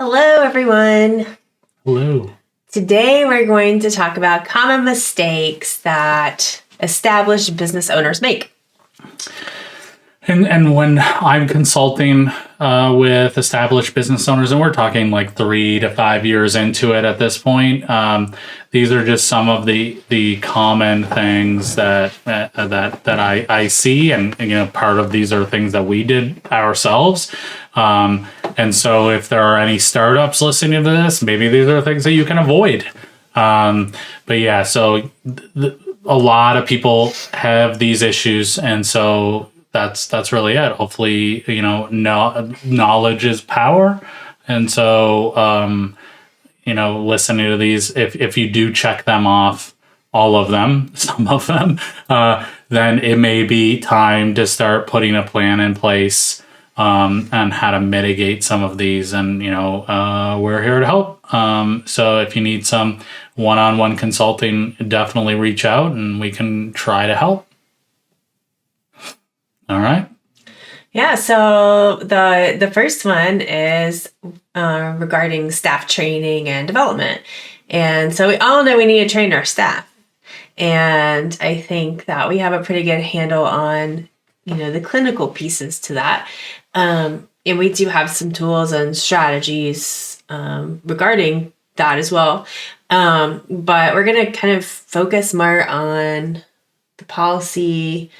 Hello, everyone. Hello. Today, we're going to talk about common mistakes that established business owners make. And when I'm consulting with established business owners, and we're talking like 3 to 5 years into it at this point, these are just some of the common things that I see, and part of these are things that we did ourselves. And so, if there are any startups listening to this, maybe these are things that you can avoid. But yeah, so a lot of people have these issues, and so that's really it. Hopefully, knowledge is power. And so, listening to these, if you do check them off, all of them, some of them, then it may be time to start putting a plan in place on how to mitigate some of these. And, we're here to help. So if you need some one-on-one consulting, definitely reach out and we can try to help. All right. Yeah, so the first one is regarding staff training and development. And so we all know we need to train our staff. And I think that we have a pretty good handle on, the clinical pieces to that. And we do have some tools and strategies regarding that as well. But we're going to kind of focus more on the policy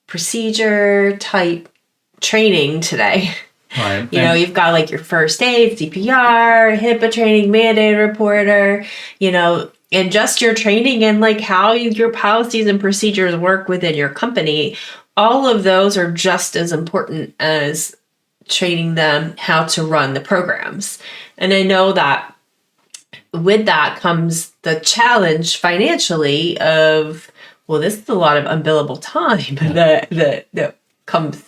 procedure type training today. Right. You've got like your first aid, CPR, HIPAA training, mandated reporter, and just your training and like how your policies and procedures work within your company. All of those are just as important as training them how to run the programs. And I know that with that comes the challenge financially of, well, this is a lot of unbillable time that comes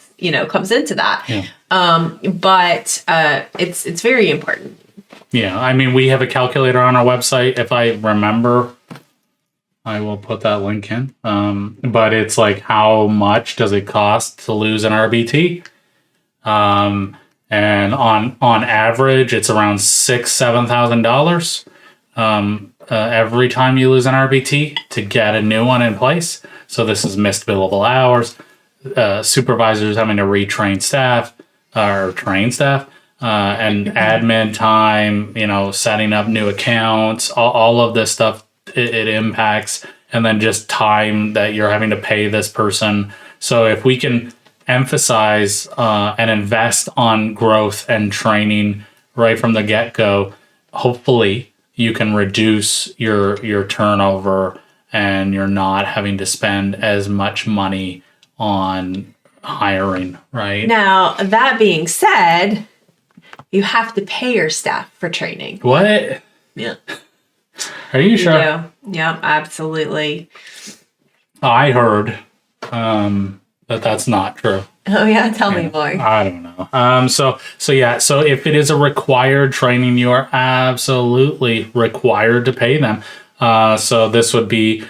into that. Yeah. But it's very important. Yeah, I mean, we have a calculator on our website. If I remember, I will put that link in. But it's like, how much does it cost to lose an RBT? And on average, it's around $6,000-$7,000 every time you lose an RBT to get a new one in place. So this is missed billable hours, supervisors having to retrain staff or train staff, and admin time, setting up new accounts, all of this stuff, it impacts, and then just time that you're having to pay this person. So if we can emphasize and invest on growth and training right from the get-go, hopefully you can reduce your turnover and you're not having to spend as much money on hiring, right? Now, that being said, you have to pay your staff for training. What? Yeah. Are you sure? Yeah, absolutely. I heard that that's not true. Oh yeah, tell me more. I don't know. So if it is a required training, you are absolutely required to pay them. So this would be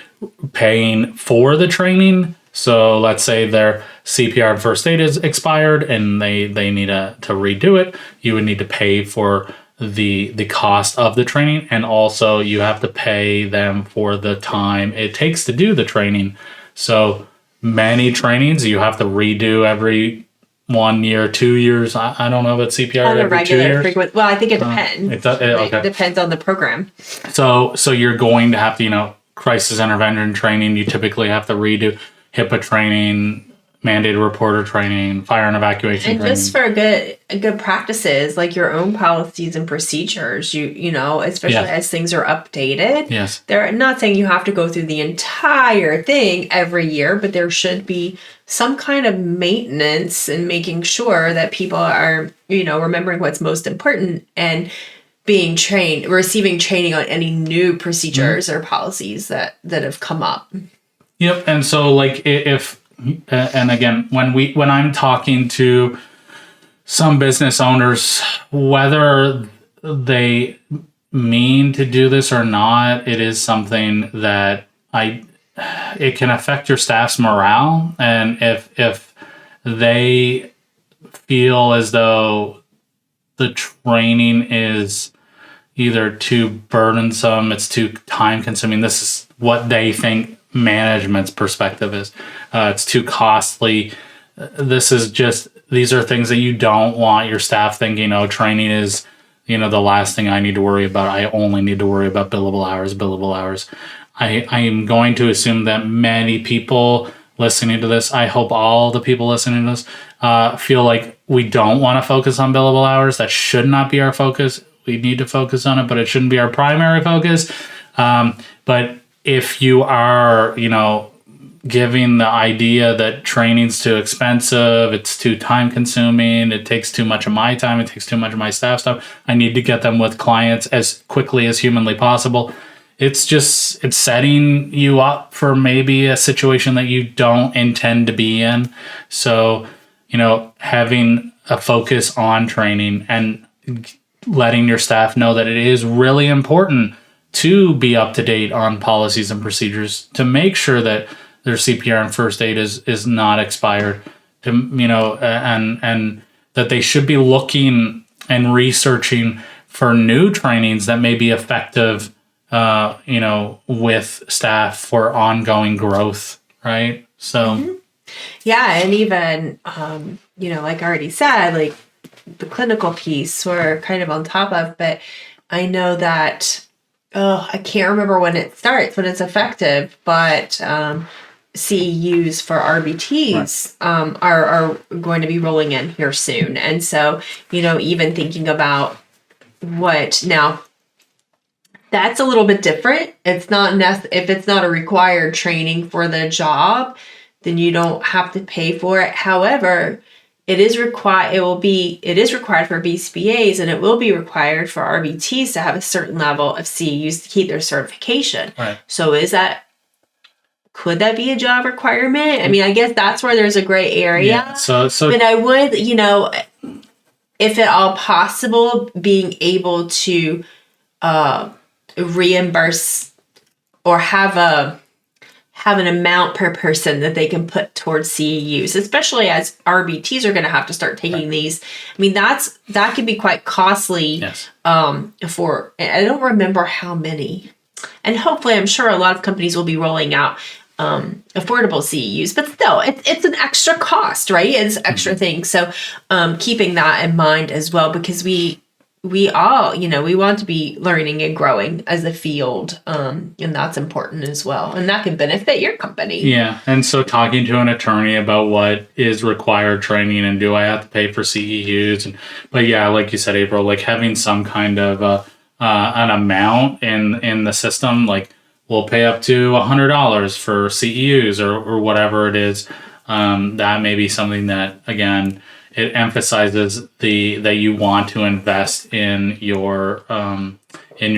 paying for the training. So let's say their CPR and first aid is expired and they need to redo it. You would need to pay for the cost of the training, and also you have to pay them for the time it takes to do the training. So many trainings you have to redo every 1 year, 2 years. I don't know about CPR On a every 2 years. frequent. Well, I think it depends. Okay. It depends on the program. So you're going to have to, crisis intervention training. You typically have to redo HIPAA training, mandated reporter training, fire and evacuation and training. Just for good practices, like your own policies and procedures, especially as things are updated. Yes. They're not saying you have to go through the entire thing every year, but there should be some kind of maintenance and making sure that people are, remembering what's most important and being trained, receiving training on any new procedures or policies that have come up. Yep. And so like if and again, when I'm talking to some business owners, whether they mean to do this or not, it is something that it can affect your staff's morale. And if they feel as though the training is either too burdensome, it's too time consuming. This is what they think management's perspective is. It's too costly. These are things that you don't want your staff thinking, oh, training is, the last thing I need to worry about. I only need to worry about billable hours. I am going to assume that many people listening to this, I hope all the people listening to this feel like we don't want to focus on billable hours. That should not be our focus. We need to focus on it, but it shouldn't be our primary focus. But if you are, giving the idea that training's too expensive, it's too time consuming, it takes too much of my time, it takes too much of my staff stuff, I need to get them with clients as quickly as humanly possible. It's setting you up for maybe a situation that you don't intend to be in. So, having a focus on training and letting your staff know that it is really important to be up to date on policies and procedures, to make sure that their CPR and first aid is not expired, and that they should be looking and researching for new trainings that may be effective, with staff for ongoing growth, right? So, yeah, and even like I already said, like the clinical piece we're kind of on top of, but I know that I can't remember when it starts, when it's effective, but CEUs for RBTs are going to be rolling in here soon. And so, even thinking about what now, that's a little bit different. It's not if it's not a required training for the job, then you don't have to pay for it. However, it is required for BCBAs, and it will be required for RBTs to have a certain level of CEUs to keep their certification. Right. So could that be a job requirement? I mean, I guess that's where there's a gray area. Yeah, so but I would, if at all possible, being able to reimburse or have an amount per person that they can put towards CEUs, especially as RBTs are going to have to start taking these. I mean, that could be quite costly. Yes. For, I don't remember how many, and hopefully I'm sure a lot of companies will be rolling out affordable CEUs, but still it's an extra cost, right? It's an extra thing. So keeping that in mind as well, because we all, we want to be learning and growing as a field. And that's important as well. And that can benefit your company. Yeah. And so talking to an attorney about what is required training and do I have to pay for CEUs? But yeah, like you said, April, like having some kind of an amount in the system, like we'll pay up to $100 for CEUs or whatever it is. That may be something that, again, it emphasizes that you want to invest in your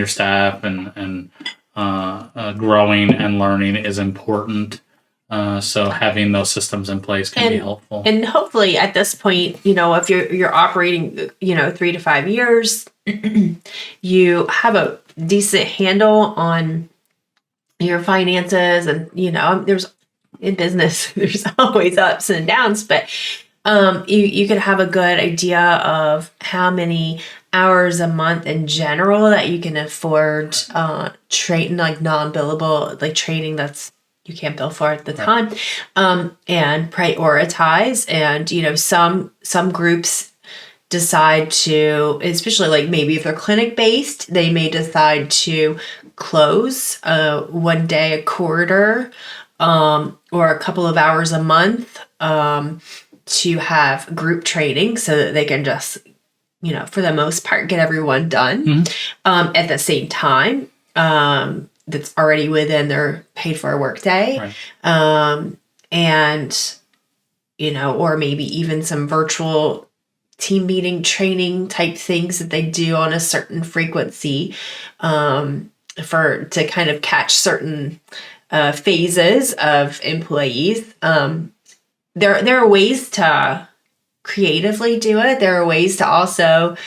staff and growing and learning is important. So having those systems in place can be helpful. And hopefully at this point, if you're operating, 3 to 5 years, you have a decent handle on your finances, and there's in business, there's always ups and downs, but you could have a good idea of how many hours a month in general that you can afford training, like non-billable, like training that's you can't bill for at the time, and prioritize. And some groups decide to, especially like maybe if they're clinic based, they may decide to close one day a quarter or a couple of hours a month to have group training so that they can just, for the most part, get everyone done at the same time. That's already within their paid for work day. Right. And, or maybe even some virtual team meeting training type things that they do on a certain frequency to kind of catch certain phases of employees. There are ways to creatively do it. There are ways to also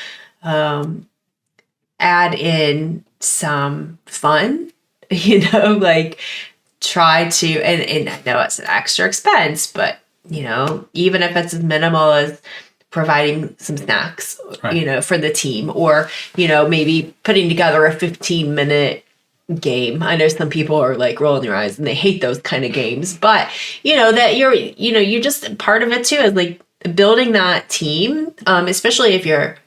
add in some fun, like try to, and I know it's an extra expense, but, even if it's as minimal as providing some snacks, Right. for the team, or, maybe putting together a 15-minute game. I know some people are like rolling their eyes and they hate those kind of games, but that you're just part of it too, is like building that team, especially if you're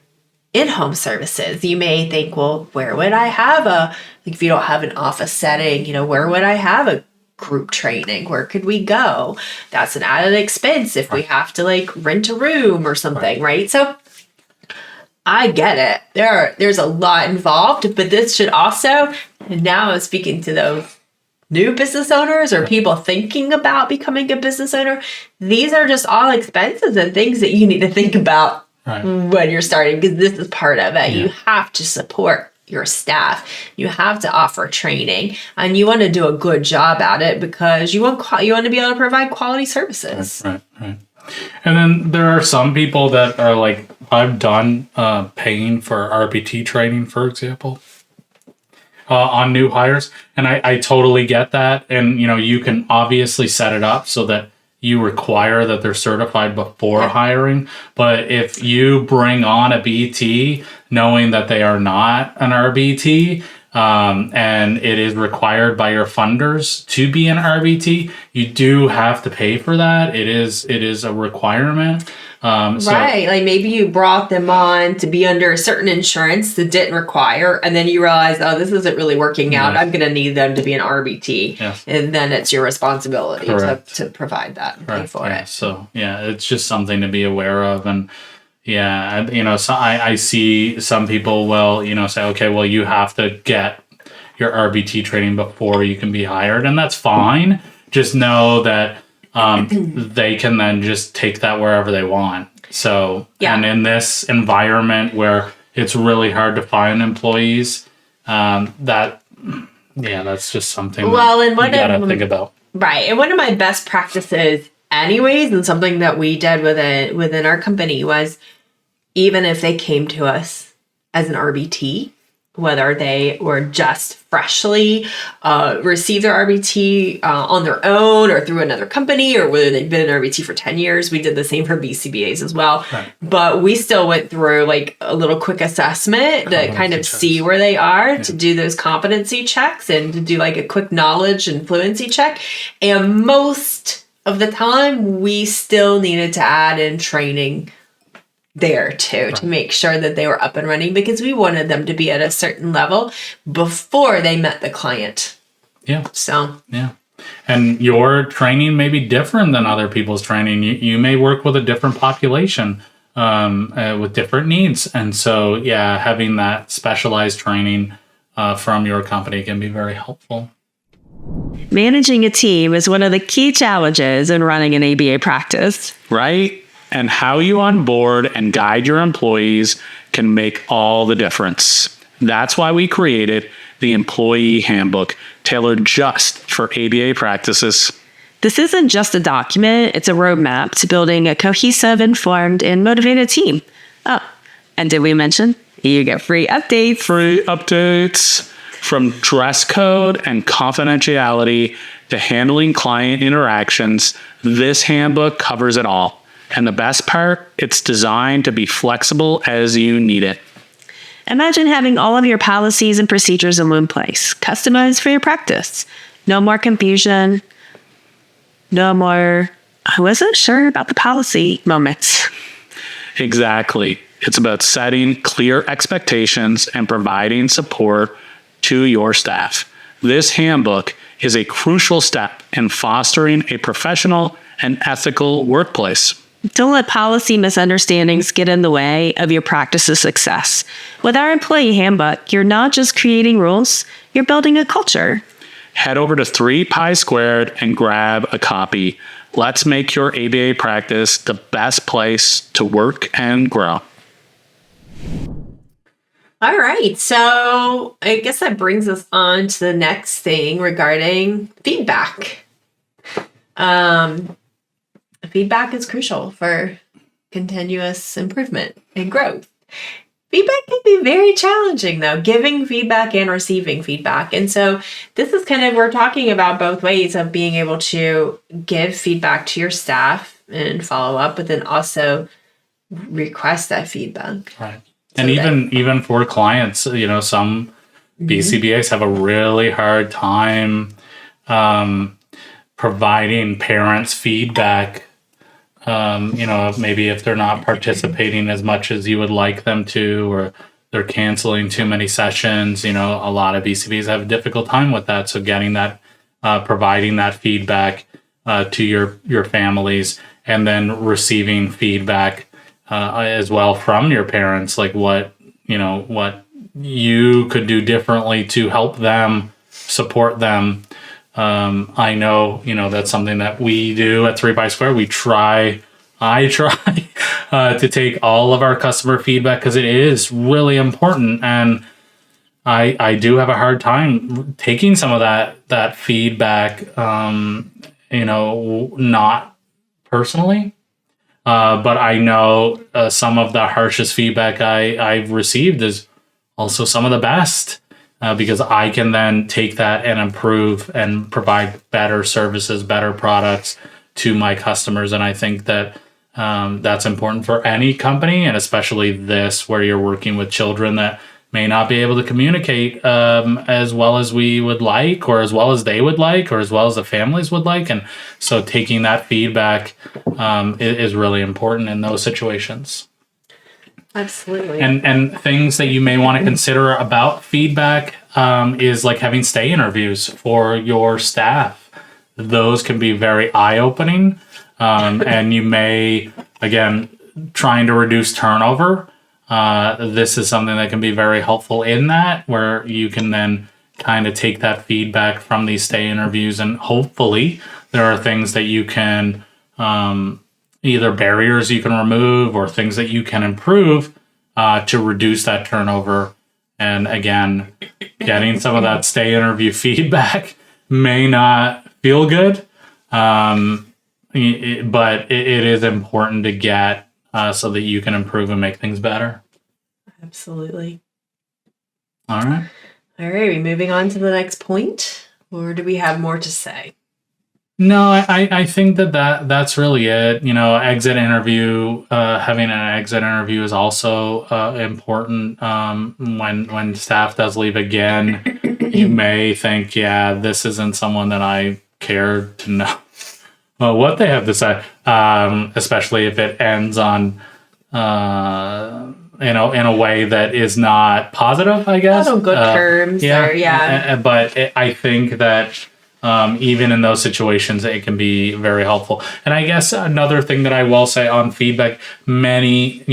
in-home services. You may think, well, where would I have like if you don't have an office setting, where would I have a group training? Where could we go? That's an added expense if we have to like rent a room or something, right? So I get it. There's a lot involved, but this should also, and now I'm speaking to those new business owners or people thinking about becoming a business owner, these are just all expenses and things that you need to think about when you're starting, because this is part of it. You have to support your staff. You have to offer training, and you want to do a good job at it because you want to be able to provide quality services. Right. And then there are some people that are like, I've done paying for RPT training, for example, on new hires. And I totally get that. And, you can obviously set it up so that you require that they're certified before hiring. But if you bring on a BT knowing that they are not an RBT, and it is required by your funders to be an RBT, you do have to pay for that. It is a requirement. Right. Like maybe you brought them on to be under a certain insurance that didn't require, and then you realize, oh, this isn't really working out. I'm going to need them to be an RBT. Yes. And then it's your responsibility to provide that and pay for it. So, it's just something to be aware of. And so I see some people will, say, okay, well, you have to get your RBT training before you can be hired. And that's fine. Just know that they can then just take that wherever they want. So, and in this environment where it's really hard to find employees, that's just something you gotta think about. Right. And one of my best practices anyways, and something that we did within our company was, even if they came to us as an RBT, whether they were just freshly received their RBT on their own or through another company, or whether they'd been an RBT for 10 years. We did the same for BCBAs as well. Right. But we still went through like a little quick assessment to kind of see where they are, to do those competency checks and to do like a quick knowledge and fluency check. And most of the time, we still needed to add in training there too, to make sure that they were up and running, because we wanted them to be at a certain level before they met the client. And your training may be different than other people's training. You may work with a different population with different needs, and so having that specialized training from your company can be very helpful. Managing a team is one of the key challenges in running an ABA practice, right? And how you onboard and guide your employees can make all the difference. That's why we created the Employee Handbook, tailored just for ABA practices. This isn't just a document, it's a roadmap to building a cohesive, informed, and motivated team. Oh, and did we mention you get free updates? Free updates. From dress code and confidentiality to handling client interactions, this handbook covers it all. And the best part, it's designed to be flexible as you need it. Imagine having all of your policies and procedures in one place, customized for your practice. No more confusion. No more, I wasn't sure about the policy moments. Exactly. It's about setting clear expectations and providing support to your staff. This handbook is a crucial step in fostering a professional and ethical workplace. Don't let policy misunderstandings get in the way of your practice's success. With our Employee Handbook, you're not just creating rules, you're building a culture. Head over to 3Pi Squared and grab a copy. Let's make your ABA practice the best place to work and grow. All right. So I guess that brings us on to the next thing regarding feedback. Feedback is crucial for continuous improvement and growth. Feedback can be very challenging, though, giving feedback and receiving feedback. And so this is kind of, we're talking about both ways of being able to give feedback to your staff and follow up, but then also request that feedback. Right. And even for clients, some BCBAs have a really hard time providing parents feedback. Maybe if they're not participating as much as you would like them to, or they're canceling too many sessions. A lot of BCBAs have a difficult time with that. So getting that, providing that feedback to your families, and then receiving feedback as well from your parents, like what you could do differently to help them, support them. I know, that's something that we do at 3Pi². I try to take all of our customer feedback, because it is really important. And I do have a hard time taking some of that feedback, not personally. But I know some of the harshest feedback I've received is also some of the best, because I can then take that and improve and provide better services, better products to my customers. And I think that that's important for any company, and especially this, where you're working with children that may not be able to communicate as well as we would like, or as well as they would like, or as well as the families would like. And so taking that feedback is really important in those situations. Absolutely. And things that you may want to consider about feedback is like having stay interviews for your staff. Those can be very eye-opening. And you may, again, trying to reduce turnover. This is something that can be very helpful in that, where you can then kind of take that feedback from these stay interviews, and hopefully there are things that you can, either barriers you can remove or things that you can improve to reduce that turnover. And again, getting some of that stay interview feedback may not feel good, but it is important to get so that you can improve and make things better. Absolutely. All right. All right. Are we moving on to the next point, or do we have more to say? No, I think that's really it. Exit interview, having an exit interview is also important. When staff does leave again, you may think, yeah, this isn't someone that I care to know what they have to say, especially if it ends on, in a way that is not positive, I guess. Not on good terms. But I think that even in those situations, it can be very helpful. And I guess another thing that I will say on feedback, many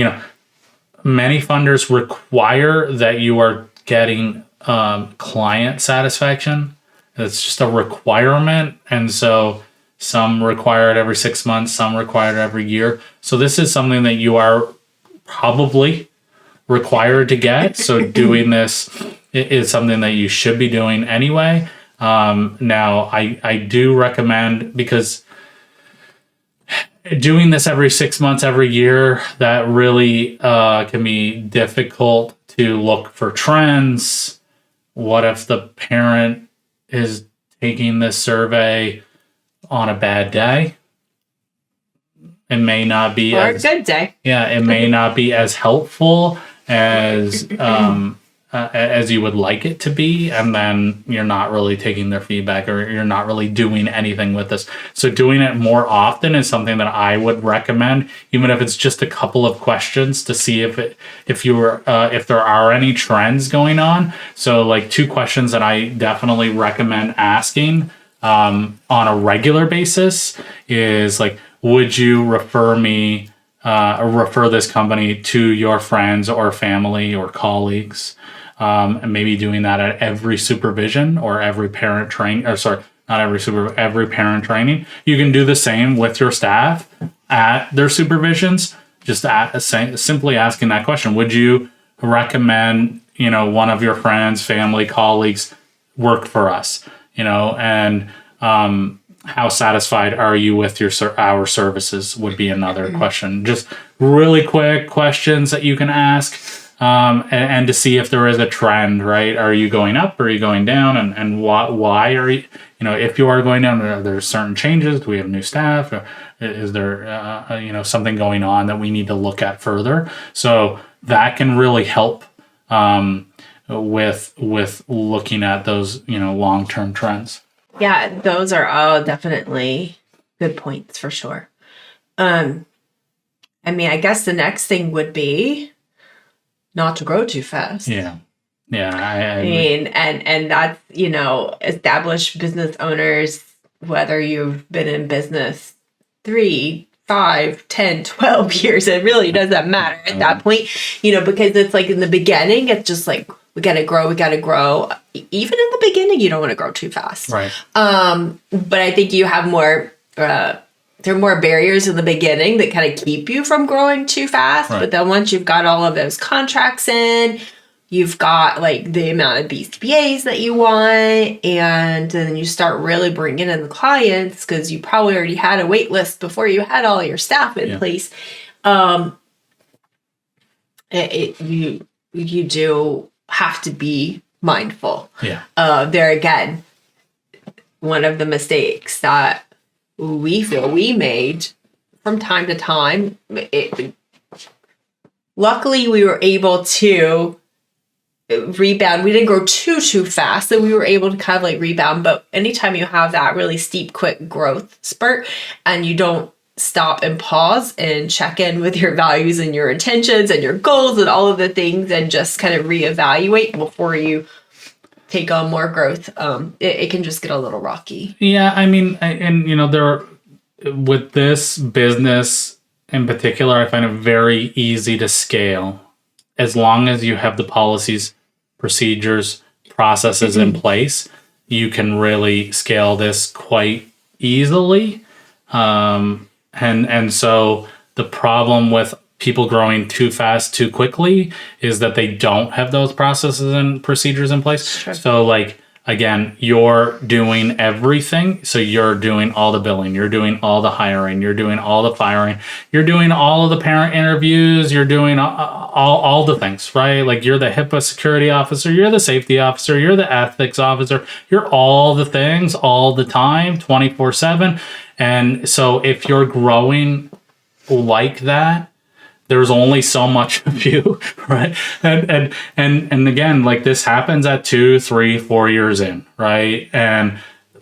funders require that you are getting client satisfaction. It's just a requirement. And so some require it every 6 months, some require it every year. So this is something that you are probably required to get. So doing this is something that you should be doing anyway. Now, I do recommend, because doing this every 6 months, every year, that really can be difficult to look for trends. What if the parent is taking this survey on a bad day? It may not be or a good day. Yeah, it may not be as helpful as you would like it to be, and then you're not really taking their feedback, or you're not really doing anything with this. So doing it more often is something that I would recommend, even if it's just a couple of questions to see if there are any trends going on. So like 2 questions that I definitely recommend asking on a regular basis is like, would you refer this company to your friends or family or colleagues? And maybe doing that at every supervision or every parent training, every parent training. You can do the same with your staff at their supervisions. Just simply asking that question: would you recommend, one of your friends, family, colleagues work for us? And how satisfied are you with our services would be another question. Just really quick questions that you can ask. and to see if there is a trend, right? Are you going up? Or are you going down? And why are you, if you are going down, are there certain changes? Do we have new staff? Or is there, something going on that we need to look at further? So that can really help with looking at those, long-term trends. Yeah, those are all definitely good points for sure. I guess the next thing would be not to grow too fast. Yeah. Yeah. I mean, and that's, established business owners, whether you've been in business 3, 5, 10, 12 years, it really doesn't matter at that point, because it's like in the beginning, it's just like, we got to grow. Even in the beginning, you don't want to grow too fast. Right. But I think you have more, there are more barriers in the beginning that kind of keep you from growing too fast. Right. But then once you've got all of those contracts in, you've got like the amount of BCBAs that you want, and then you start really bringing in the clients because you probably already had a wait list before you had all your staff in place. You do have to be mindful. Yeah. There again, one of the mistakes that we feel we made from time to time. Luckily, we were able to rebound. We didn't grow too fast, so we were able to kind of like rebound. But anytime you have that really steep, quick growth spurt, and you don't stop and pause and check in with your values and your intentions and your goals and all of the things, and just kind of reevaluate before you take on more growth, it can just get a little rocky. Yeah, with this business in particular, I find it very easy to scale as long as you have the policies, procedures, processes in place. You can really scale this quite easily. And so the problem with people growing too fast, too quickly is that they don't have those processes and procedures in place. Sure. So again, you're doing everything. So you're doing all the billing, you're doing all the hiring, you're doing all the firing, you're doing all of the parent interviews, you're doing all the things, right? Like you're the HIPAA security officer, you're the safety officer, you're the ethics officer, you're all the things all the time, 24/7. And so if you're growing like that, there's only so much of you, right? And again, like this happens at 2, 3, 4 years in, right? And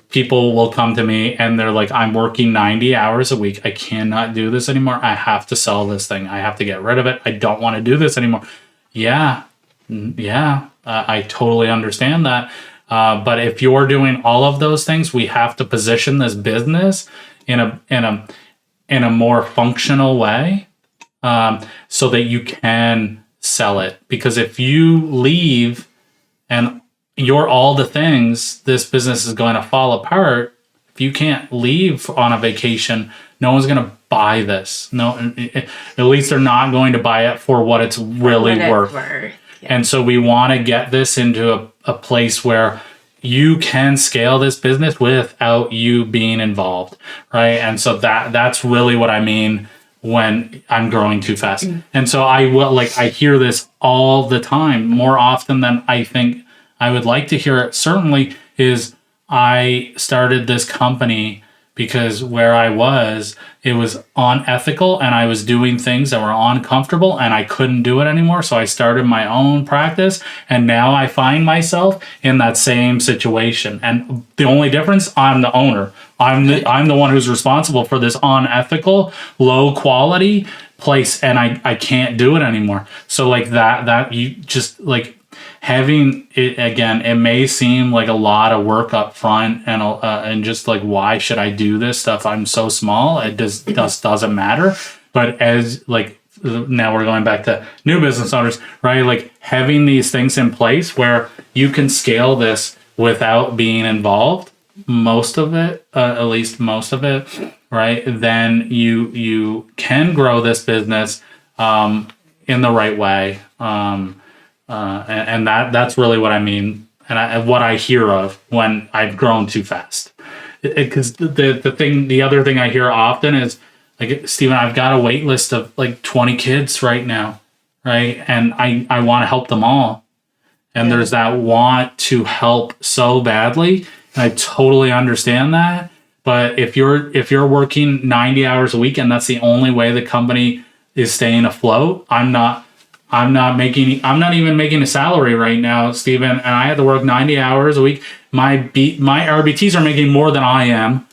people will come to me and they're like, I'm working 90 hours a week. I cannot do this anymore. I have to sell this thing. I have to get rid of it. I don't want to do this anymore. Yeah. I totally understand that. But if you're doing all of those things, we have to position this business in a more functional way. So that you can sell it. Because if you leave and you're all the things, this business is going to fall apart. If you can't leave on a vacation, no one's going to buy this. No, at least they're not going to buy it for what it's really worth. Yeah. And so we want to get this into a place where you can scale this business without you being involved, right? And so that's really what I mean when I'm growing too fast. And so I hear this all the time, more often than I think I would like to hear it. Certainly is I started this company because where I was, it was unethical and I was doing things that were uncomfortable and I couldn't do it anymore. So I started my own practice and now I find myself in that same situation. And the only difference, I'm the owner. I'm the one who's responsible for this unethical, low quality place and I can't do it anymore. So like that you just like having it again, it may seem like a lot of work up front and just like, why should I do this stuff? I'm so small. It just doesn't matter. But as like, now we're going back to new business owners, right? Like having these things in place where you can scale this without being involved, most of it, at least most of it, right? Then you can grow this business in the right way. And that's really what I mean, and what I hear of when I've grown too fast. Because the other thing I hear often is like, Stephen, I've got a wait list of like 20 kids right now, right? And I want to help them all. And there's that want to help so badly. And I totally understand that. But if you're working 90 hours a week and that's the only way the company is staying afloat, I'm not even making a salary right now, Stephen, and I have to work 90 hours a week. My RBTs are making more than I am.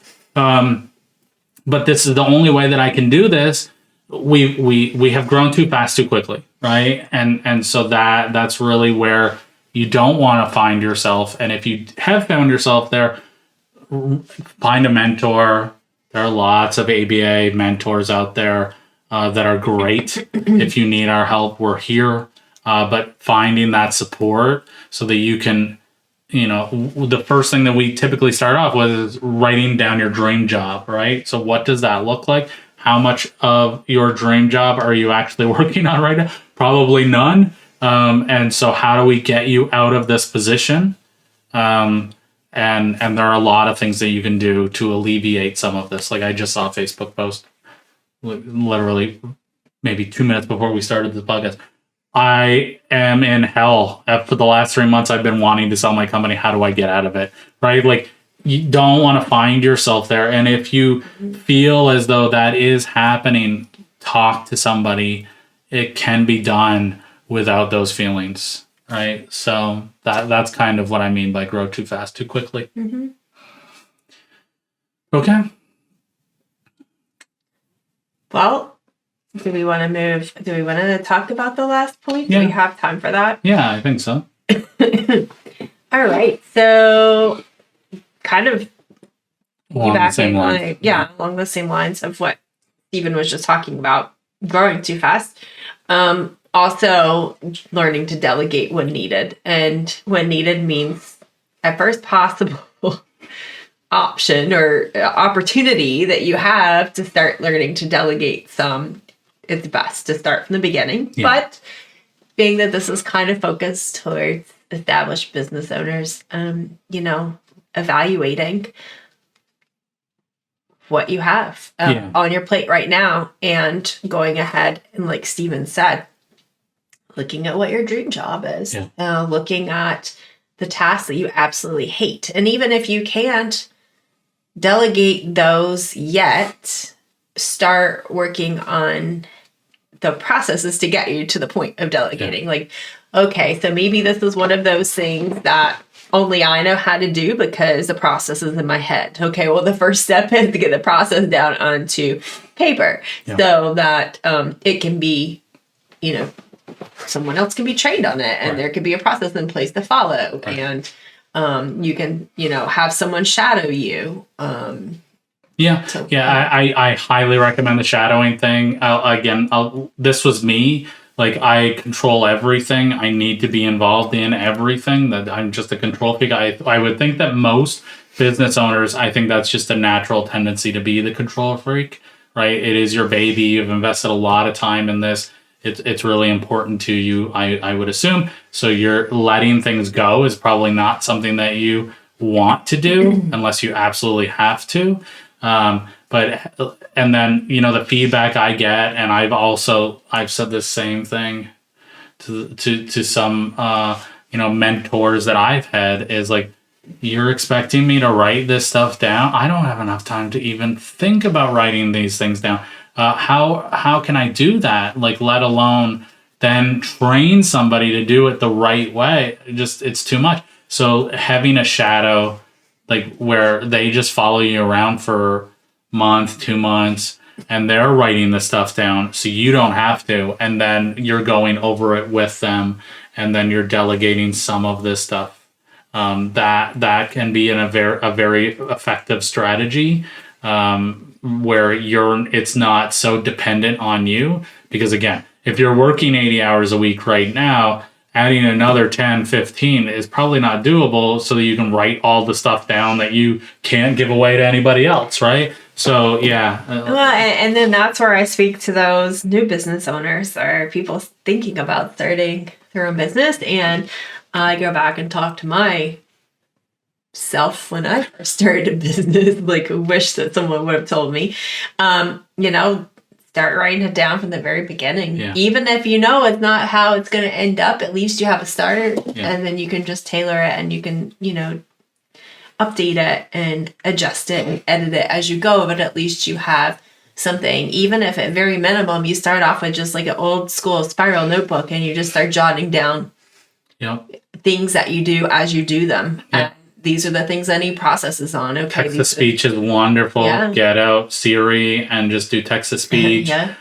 But this is the only way that I can do this. We have grown too fast too quickly, right? And so that's really where you don't want to find yourself. And if you have found yourself there, find a mentor. There are lots of ABA mentors out there that are great. If you need our help, we're here. But finding that support so that you can, the first thing that we typically start off with is writing down your dream job, right? So what does that look like? How much of your dream job are you actually working on right now? Probably none. And so how do we get you out of this position? And there are a lot of things that you can do to alleviate some of this. Like I just saw a Facebook post literally maybe 2 minutes before we started the podcast. I am in hell. For the last 3 months, I've been wanting to sell my company. How do I get out of it? Right? Like you don't want to find yourself there. And if you feel as though that is happening, talk to somebody. It can be done without those feelings. Right. So that's kind of what I mean by grow too fast, too quickly. Mm-hmm. Okay. Well, do we want to talk about the last point? Yeah. Do we have time for that? Yeah, I think so. All right. So kind of Along the same line. along the same lines of what Stephen was just talking about, growing too fast. Also learning to delegate when needed. And when needed means at first possible option or opportunity that you have to start learning to delegate some. It's best to start from the beginning. Yeah. But being that this is kind of focused towards established business owners, evaluating what you have on your plate right now and going ahead and, like Stephen said, looking at what your dream job is, looking at the tasks that you absolutely hate. And even if you can't delegate those yet, start working on the processes to get you to the point of delegating. Like, okay, so maybe this is one of those things that only I know how to do because the process is in my head. Okay, well, the first step is to get the process down onto paper so that it can be, someone else can be trained on it and there can be a process in place to follow. And you can, have someone shadow you. I highly recommend the shadowing thing. This was me. Like I control everything. I need to be involved in everything. That I'm just a control freak. I would think that most business owners, I think that's just a natural tendency to be the control freak, right? It is your baby. You've invested a lot of time in this. It's really important to you, I would assume. So you're letting things go is probably not something that you want to do unless you absolutely have to. And then, the feedback I get, and I've said the same thing to some, mentors that I've had is like, you're expecting me to write this stuff down. I don't have enough time to even think about writing these things down. How can I do that? Like, let alone then train somebody to do it the right way. It's too much. So having a shadow, like where they just follow you around for month, 2 months, and they're writing the stuff down so you don't have to, and then you're going over it with them, and then you're delegating some of this stuff. That can be a very effective strategy where it's not so dependent on you. Because again, if you're working 80 hours a week right now, adding another 10, 15 is probably not doable so that you can write all the stuff down that you can't give away to anybody else, right? So, yeah. Well, and then that's where I speak to those new business owners or people thinking about starting their own business. And I go back and talk to myself when I first started a business, like wish that someone would have told me, start writing it down from the very beginning. Yeah. Even if you know it's not how it's going to end up, at least you have a start, Yeah. and then you can just tailor it, and you can, update it and adjust it and edit it as you go. But at least you have something, even if at very minimum, you start off with just like an old school spiral notebook, and you just start jotting down Yep. things that you do as you do them. Yeah. And these are the things that need processes on. Okay. Text to speech is wonderful. Yeah. Get out Siri and just do text to speech. Yeah.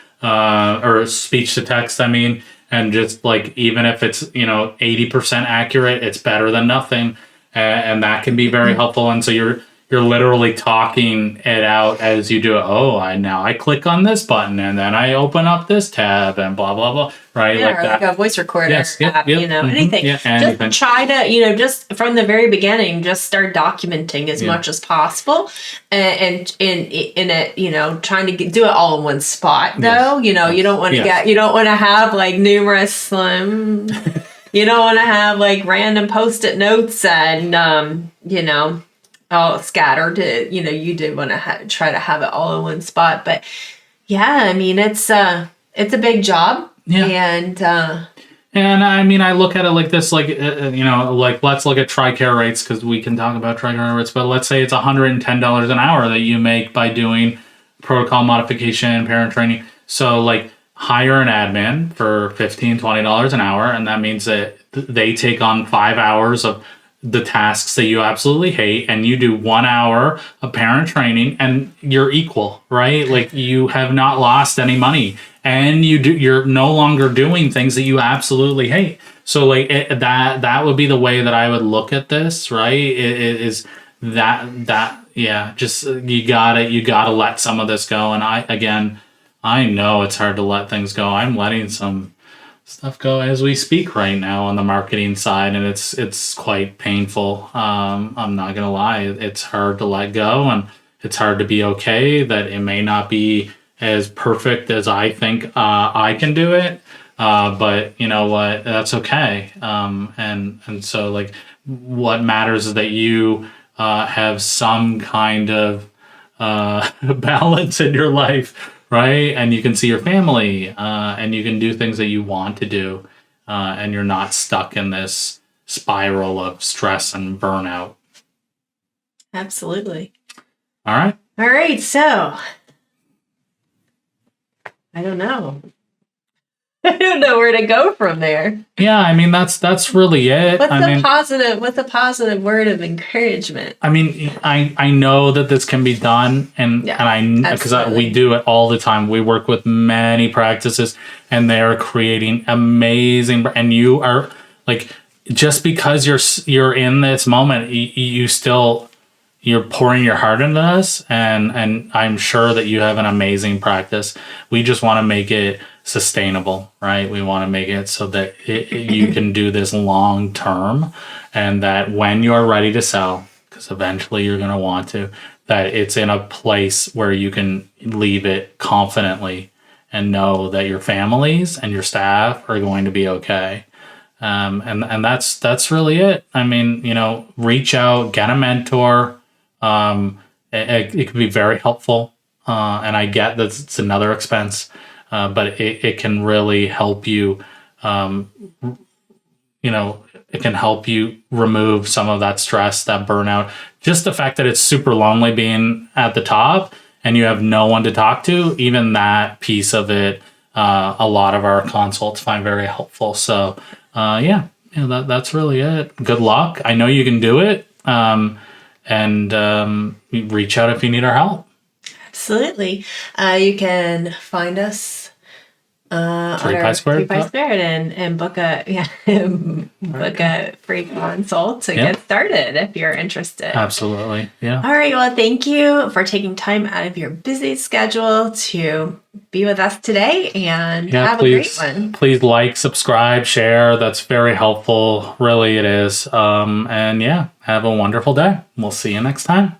Or speech to text, I mean, and just like, even if it's, 80% accurate, it's better than nothing. And that can be very helpful. And so you're literally talking it out as you do it. Oh, I click on this button, and then I open up this tab, and blah, blah, blah. Right. Yeah, like or that. like a voice recorder Yes, yep, app, yep, mhm, anything. yeah, anything. Just try to, just from the very beginning, just start documenting as much as possible, and in it, trying to do it all in one spot. Though, you don't want to you don't want to have like numerous you don't want to have like random Post-it notes and all scattered. You do want to try to have it all in one spot, but yeah, I mean it's a big job. Yeah. And I mean, I look at it like this, like, like let's look at TRICARE rates, because we can talk about TRICARE rates, but let's say it's $110 an hour that you make by doing protocol modification, parent training. So like hire an admin for $15, $20 an hour. And that means that they take on 5 hours of the tasks that you absolutely hate, and you do 1 hour of parent training, and you're equal, right? Like, you have not lost any money, and you're no longer doing things that you absolutely hate. So like that would be the way that I would look at this, right? It is that just you gotta let some of this go. And I know it's hard to let things go. I'm letting some stuff go as we speak right now on the marketing side, and it's quite painful. I'm not gonna lie, it's hard to let go, and it's hard to be okay that it may not be as perfect as I think I can do it, but you know what, that's okay. And so like, what matters is that you have some kind of balance in your life, right? And you can see your family, and you can do things that you want to do, and you're not stuck in this spiral of stress and burnout. absolutely. All right. All right, so I don't know. I don't know where to go from there. Yeah, I mean, that's really it. What's the positive word of encouragement? I mean, I know that this can be done, and because we do it all the time. We work with many practices, and they are creating amazing. And you are like, just because you're in this moment, you're pouring your heart into this, and I'm sure that you have an amazing practice. We just want to make it sustainable, right? We want to make it so that you can do this long term, and that when you're ready to sell, because eventually you're going to want to, that it's in a place where you can leave it confidently and know that your families and your staff are going to be okay. And that's really it. I mean, reach out, get a mentor. It can be very helpful. And I get that it's another expense. But it can really help you, it can help you remove some of that stress, that burnout. Just the fact that it's super lonely being at the top and you have no one to talk to, even that piece of it, a lot of our consults find very helpful. So, that's really it. Good luck. I know you can do it. And reach out if you need our help. Absolutely. You can find us on our 3 Pi Squared and book a free consult to get started if you're interested. Absolutely. Yeah. All right. Well, thank you for taking time out of your busy schedule to be with us today, and have a great one. Please like, subscribe, share. That's very helpful. Really, it is. And have a wonderful day. We'll see you next time.